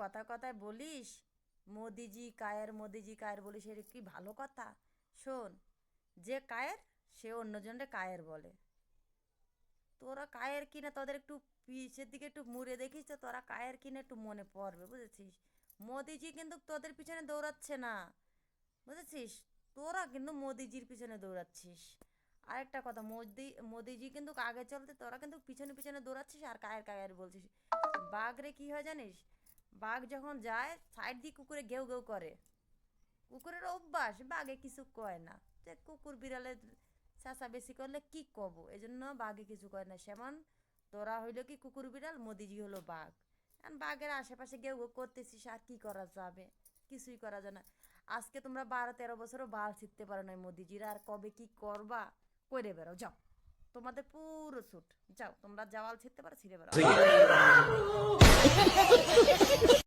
কথা কথায় বলিস মোদিজি কায়ের বলিস, এটা কি ভালো কথা? শোন, যে কায়ের সে অন্যজনরে কায়ের বলে। তোরা কায়ের কিনা তোদের একটু পিছের দিকে একটু মুড়ে দেখিস তো, তোরা কায়ের কিনা একটু মনে পড়বে, বুঝেছিস? মোদিজি কিন্তু তোদের পিছনে দৌড়াচ্ছে না, বুঝেছিস? তোরা কিন্তু মোদিজির পিছনে দৌড়াচ্ছিস। আরেকটা কথা, মোদিজি কিন্তু আগে চলতে, তোরা কিন্তু পিছনে পিছনে দৌড়াচ্ছিস আর কায়ের কায়ের বলছিস। বাঘ রে কি হয় জানিস? বাঘ যখন যায় সাইড দিয়ে কুকুরে ঘেউ ঘেউ করে। কুকুরের অভ্যাস, বাঘে কিছু কয় না। যে কুকুর বিড়ালে চেঁচা বেশি করলে কি কব, এই জন্য বাঘে কিছু কয় না। সেমন তোরা হইলো কি কুকুর বিড়াল, মোদিজি হলো বাঘ। এখন বাঘের আশেপাশে ঘেউ ঘেউ করতেছিস, আর কি করা যাবে? কিছুই করা যায় না। আজকে তোমরা 12-13 বছরও বাল ছিঁড়তে পারো না মোদিজিরা, আর কবে কি করবা? করে বেরো যাও, তোমাদের পুরো ছুট। যাও তোমরা, জাওয়াল ছিঁড়তে পারো ছিঁড়ে বেরো।